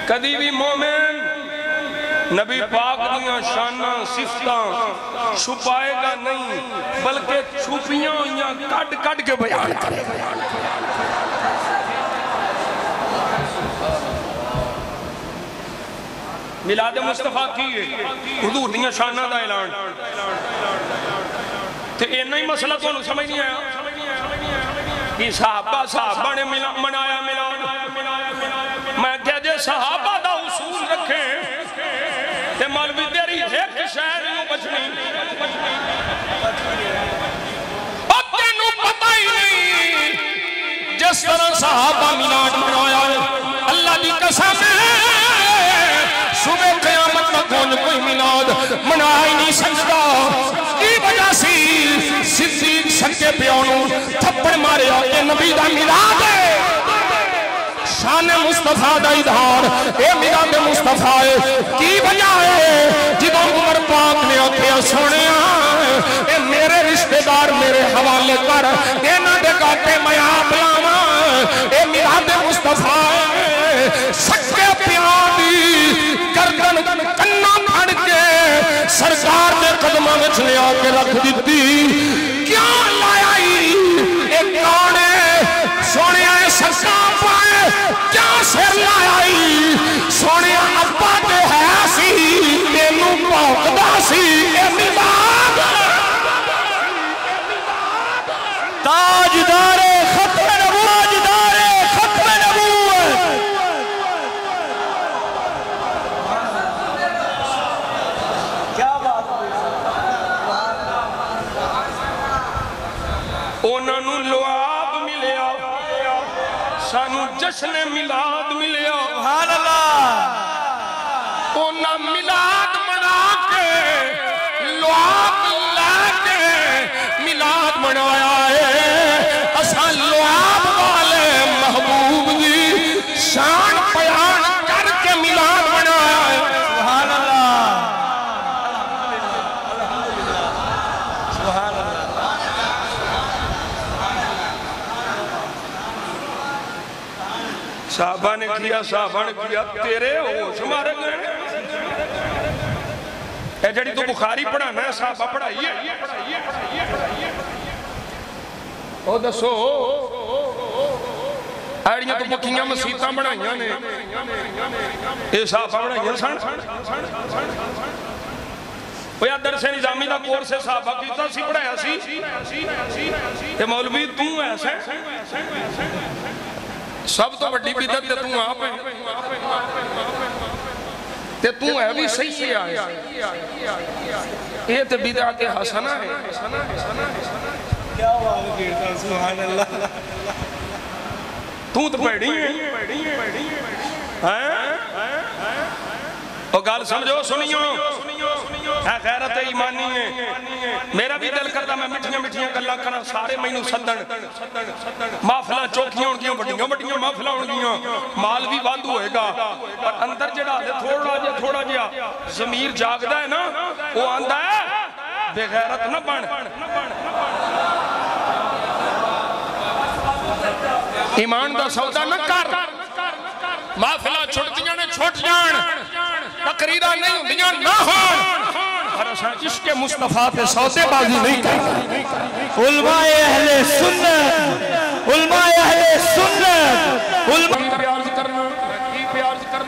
کدی بھی مومن نبی پاک دیاں شانہ صفتاں چھپائے گا نہیں بلکہ چھپیاں ہوئیاں کٹ کٹ کے بیان کرے گا میلاد مصطفیٰ کیے حضور دیاں شانہ دا اعلان تو اینا ہی مسئلہ تو انہوں سمجھ نہیں آیا کہ صحابہ نے منایا میلاد میں کہہ جے صحابہ دا اصول رکھیں تے مولوی تیری ایک شہر یوں بچنی اب تینوں پتہ ہی نہیں جس طرح صحابہ میلاد منایا اللہ دی قسم صبح قیامت تک کوئی میلاد منا ہی نہیں سکتا کی وجہ سی صدیق سکے پیونوں تھپڑ ماریا یہ نبی دا میلاد ہے شان مصطفیٰ دا اظہار اے میلاد مصطفیٰ کی وجہ ہے جدوں عمر پاک نے آکھیا سنیا اے میرے رشتہ دار میرے حوالے کر اے نہ دے گاٹے میں آپ لاواں اے میلاد مصطفیٰ سکے پیان دی گردن کنہ پھڑ کے سرکار دے قدمہ میں چلے آکے رکھ دیتی کیا لائی ایک کانے سونے آئے سرکار پائے کیا سر لائی سونے ابا دے ہے سی تینوں پاکدہ سی اے میلاد تاجدار ختم نبوت ختم نبوت کیا بات انہوں نے لعاب ملیا سانو جشن میلاد ملیا سبحان اللہ انہوں میلاد منا کے لعاب لے کے میلاد منایا ہے اساں لعاب والے محبوب دی شان بیان کر کے میلاد منایا ہے سبحان اللہ سبحان اللہ صحابہ نے کیا تیرے ہوش مارے گئے اے جڑی تو بخاری پڑھانا ہے صحابہ پڑھائیے او دسو ایڑیاں تو بکیاں مسیطاں بڑھائیاں نے اے صحابہ بڑھائیاں سن وہ درس نظامی دا کورس صحابہ کیتا سی پڑھایا سی تے مولوی تو ایسا سب تو بڑی بدعت تے تو آپ ہے تے تو ہے بھی صحیح ہے یہ تے بدعت حسنہ ہے کیا بات کرتا سبحان اللہ تو پیڑی ہے اور گال سمجھو سنیو ہے غیرت ایمانی ہے میرا بھی دل کرتا میں مٹھیاں مٹھیاں گلہ کرنا سارے مینوں سدن محفلہ چوکیاں ان گیاں بڑیاں بڑیاں محفلہ ان گیاں مال بھی واد ہوئے گا اور اندر جڑا تھوڑا جا ضمیر جاگدا ہے نا وہ آندا ہے بے غیرت نہ بن ایمان دا سودا نہ کر محفلہ چھٹیاں نے چھوٹ جان تقریرہ نہیں ہوندیاں نہ ہون اور اساں عشق مصطفیٰ تے سودے بازی نہیں کرتے علماء اہل سنت علماء اہل سنت علماء پیار کرنا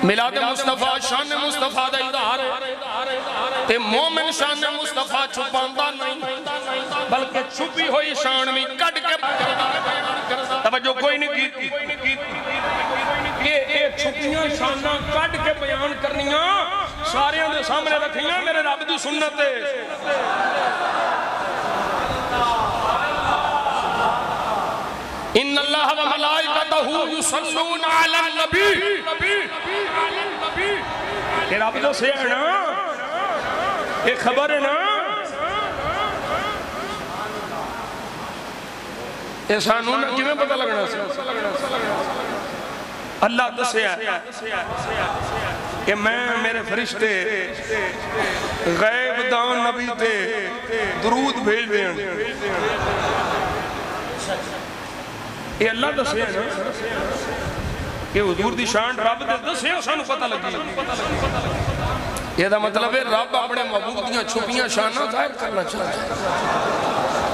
میلاد مصطفیٰ شان مصطفیٰ دا اظہار ہے تے مومن شان مصطفیٰ چھپاندا نہیں بلکہ چھپی ہوئی شان بھی کٹ کے توجہ کوئی نہیں کی یہ چھپیاں شاناں کٹ کے بیان کرنیاں سارے دے سامنے رکھیاں میرے رب دی سنت ہے ان اللہ و ملائکتہ یصلون علی النبی یہ رب جو سے ہے نا یہ خبر ہے نا یہ سانون کیوں پتہ لگنا سے اللہ دسے ہے کہ میں میرے فرشتے غیب دان نبی تے درود بھیج دیں یہ اللہ دسے ہے نا کہ حضور دی شان رب دے دسے ہیں سانو پتہ لگی یہ دا مطلب ہے رب اپنے محبوب دیاں چھپیاں شانہ ظاہر کرنا چاہتا ہے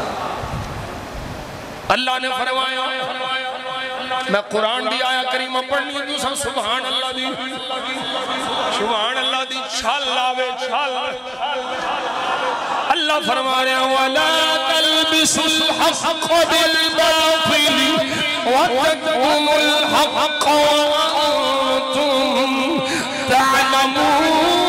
اللہ نے فرمایا میں قرآن دی آیا کریمہ پڑھنی دوسرا سبحان اللہ دی چھال آوے چھال اللہ فرما رہے ہیں وَلَا تَلْبِسُ الْحَقَّ بِالْبَاطِلِ وَتَكْتُمُوا الْحَقَّ وَأَنْتُمْ تَعْلَمُونَ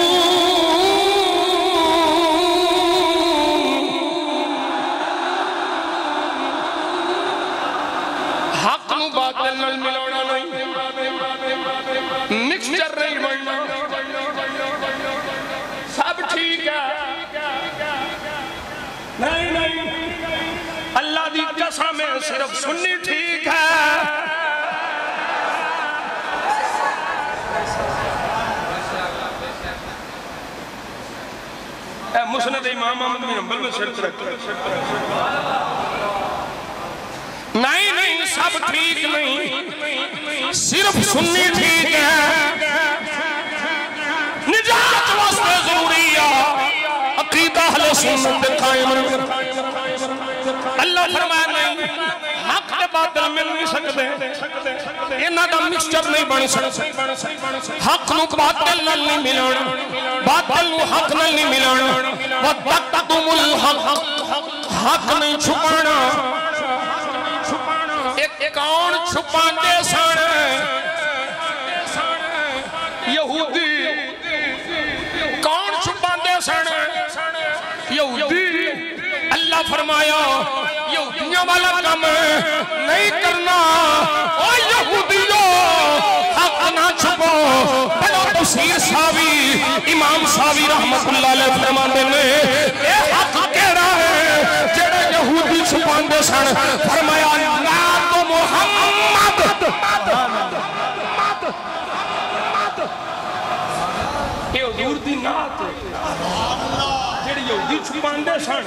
حق نو باطل نال ملاونا نہیں مکسچر نہیں بننا سب ٹھیک ہے نہیں اللہ دی قسم ہے صرف سنی ٹھیک ہے اے مسند امام احمد بن حنبل میں شرط رکھتا نہیں سب ٹھیک نہیں صرف سنی ٹھیک ہے نجات واسطے ضروری ہے عقیدہ اہل سنت قائم اللہ فرمایا نہیں حق کے باطل مل نہیں سکتے انہاں دا مکسچر نہیں بن سکتا حق نو باطل نال نہیں ملانا باطل نو حق نال نہیں ملانا وَتَقْتُمُ الْحَقَّ حق نہیں چھپانا کون چھپاندے سن یہودی کون چھپاندے سن یہودی اللہ فرمایا یہودیوں والا کم نہیں کرنا او یہودیوں حق نہ چھپو بڑا تفسیر ساوی امام ساوی رحمت اللہ علیہ فرماتے ہیں اے حق کہہ رہا ہے جڑے یہودی چھپاندے سن فرمایا محمد یہ حضور دی نعت جڑی یہودی چھپاندے سن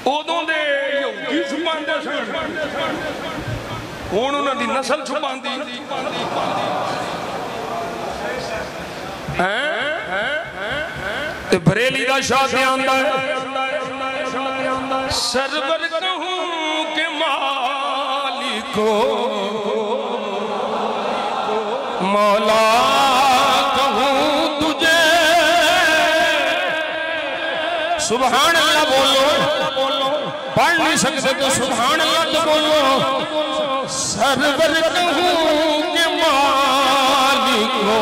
اودوں دے یہودی چھپاندے سن ہن انہاں دی نسل چھپاندی تے بریلی دا شاہ تے آندا ہے سرور کہوں کہ مالکو مولا کہوں سبحان اللہ بولو، پڑھ نہیں سکتے تو سبحان اللہ تو بولو۔ سرور کہوں کہ مالک ہو،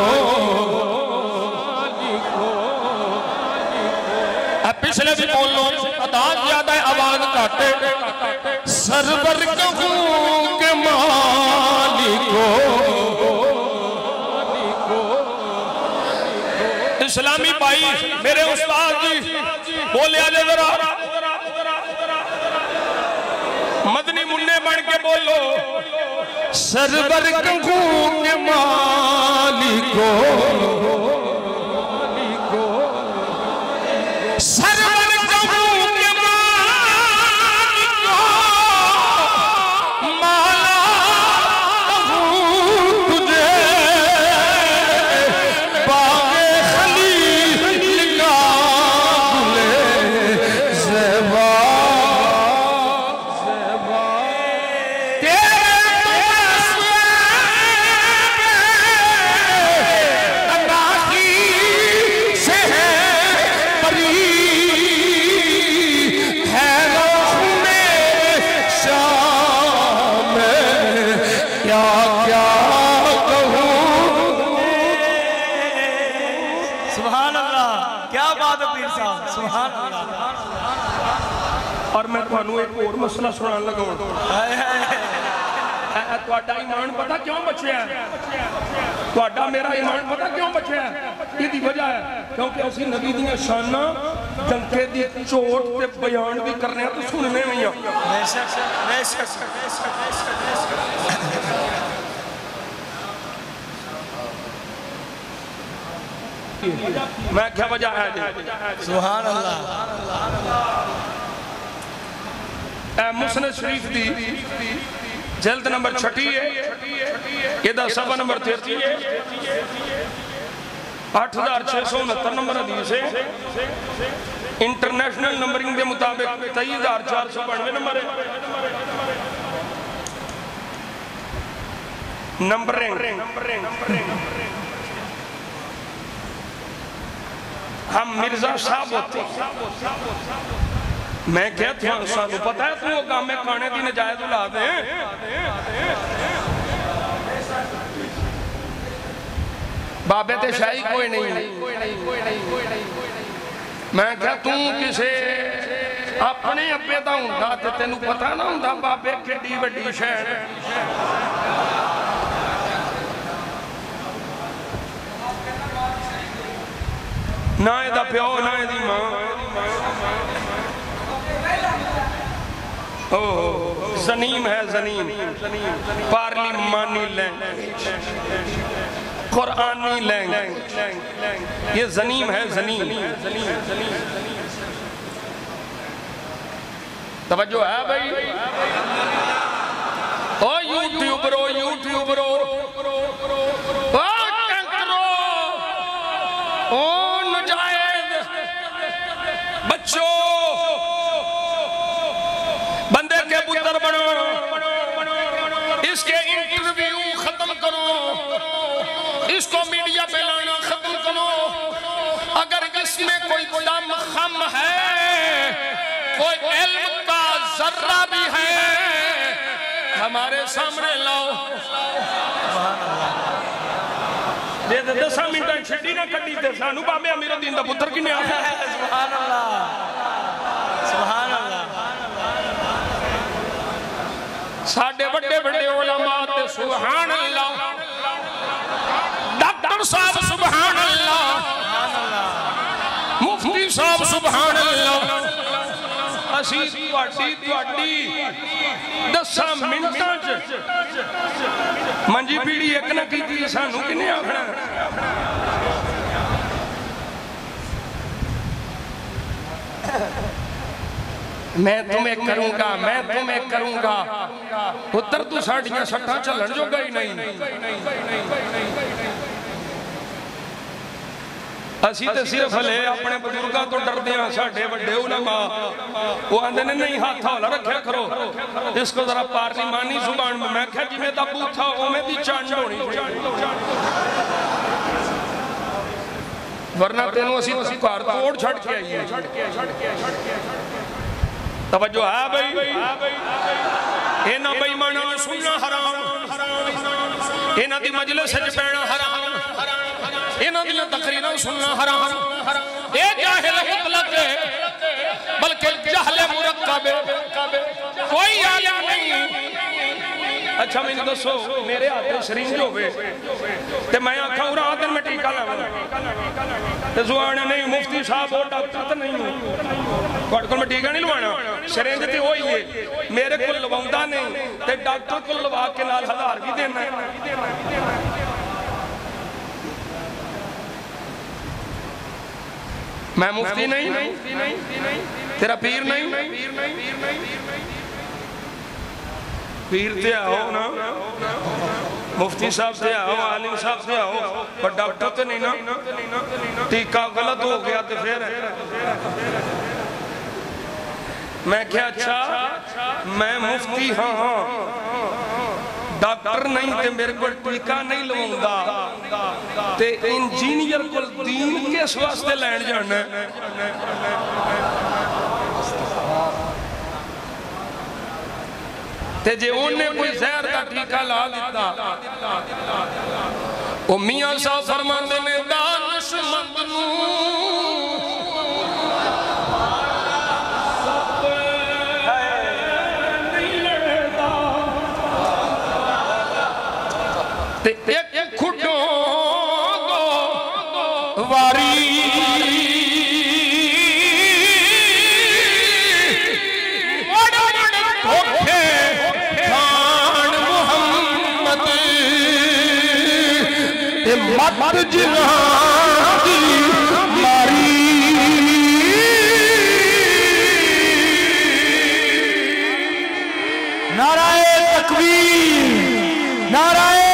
پچھلے بھی بولو، اداز زیادہ ہے آواز کاٹے۔ سرور کہوں کہ مالک ہو، اسلامی بھائی میرے استاد جی بولے آجے ذرا، مدنی منع بن کے بولو۔ سرور کہوں کہ مالک ہو، سرور کہوں کہ مالک ہو، مالا کہوں تجھے باغ خلیل کا گلے زیبا، تیرے اناخی سے ہے پری، ہے روح میں شام کیا کیا کہوں۔ سبحان اللہ، کیا بات ہے پیر صاحب، سبحان اللہ۔ اور میں تمہیں ایک اور مسئلہ سنان لگا ہوں۔ تواڈا ایمان پتہ کیوں بچیا ہے؟ تواڈا میرا ایمان پتہ کیوں بچیا ہے؟ یہ دی وجہ ہے کیونکہ اسی نبی دیاں شاناں جنکے دی چوٹ تے بیان بھی کرنے ہیں تو سننے میں ہیں۔ بے شک بے شک۔ میں کیا وجہ ہے جی؟ سبحان اللہ۔ اے مسند شریف دی جلد نمبر 6 ہے، یہ دا صفحہ نمبر 33 ہے، 8669 نمبر حدیث ہے، انٹرنیشنل نمبرنگ کے مطابق 23492 نمبر ہے۔ نمبرنگ ہم مرزا صاحب ہوتے ہیں، میں کہتا ہوں سانو پتہ ہے تو وہ کام میں کھانے دی نجائز الا دیں۔ بابے تے شاہی کوئی نہیں، میں کہتا ہوں کسے اپنے ابے دا ہوندا تے تینوں پتہ نہ ہوندا بابے کیڈی وڈی شہر نہ دا پیو نہ دی ماں، زنیم ہے زنیم، پارلیمانی لینگویج، قرآنی لینگویج، یہ زنیم ہے زنیم۔ توجہ ہے بھائی؟ او یوٹیوبرو یوٹیوبرو، او ٹنکرو، او نجائز بچوں، بندے کے پتر بنو، اس کے انٹرویو ختم کرو، اس کو میڈیا پہ لانا ختم کرو۔ اگر اس میں کوئی دم خم ہے، کوئی علم کا ذرہ بھی ہے، ہمارے سامنے لاؤ۔ دے 10 منٹ چھٹی نہ کٹی تے سانو بابے امیر الدین دا پتر کی نہیں آتا ہے۔ سبحان اللہ، سبحان اللہ۔ ساڑھے بڑے بڑے علماء تے سبحان اللہ، ڈاکٹر صاحب سبحان اللہ، مفتی صاحب سبحان اللہ، اسی تواڈی 10 منٹاں چ منجی پیڑی ایک نہ کیتی سانو کنے آکھنا؟ میں تمہیں کروں گا، میں تمہیں کروں گا، پتر تو ساڑھیاں سٹھا چلن جو گئی نہیں۔ اسی تے صرف لے اپنے بزرگاں تو ڈر دیاں، ساڑھے بڑے علماء وہ آندے نے نہیں ہاتھ ہولا رکھیا کرو، اس کو ذرا پارلیمانی زبان میں کہا جی میں دا بوتھا وہ میں دی چانڈ ہونی چاہیے۔ ورنہ تینوں اسی کار توڑ چھڑ کے آئیے توجہ ہے بھئی اینا بھئی مانا سننا حرام اینا دی مجلس سج بینا حرام اینا دی تقریرہ سننا حرام اے جاہل مطلق ہے بلکہ جہل مرکب کوئی عالم نہیں اچھا میں نے دسو میرے آتے شرینج ہوئے تے میں آکھا ہوں رہا دن میں ٹیکا لگا تے زوانے نہیں مفتی صاحب اور ڈاکٹر تو نہیں ہوں کوڑ کل میں ٹیکا نہیں لوانا شرینج تے ہوئی ہے میرے کل لواؤں نہیں تے ڈاکٹر کل لوا کے نال 1000 بھی دینا ہے میں مفتی نہیں تیرا پیر نہیں پیر تے آؤ نا مفتی صاحب تے آؤ عالم صاحب تے آؤ پر ڈاکٹر تے نہیں نا ٹیکہ غلط ہو گیا تے پھر میں کیا اچھا میں مفتی ہاں ڈاکٹر نہیں تے میرے کو ٹیکہ نہیں لوں گا تے انجینئر کو دین کے سواستے لین جانا ہے تے جے انہیں کوئی زہر کا ٹیکہ لا دیتا او میاں صاحب فرمان دینے دانش مندنو تے ایک کھٹوں دو واری مت جنادی ماری نعرہ تکبیر نعرہ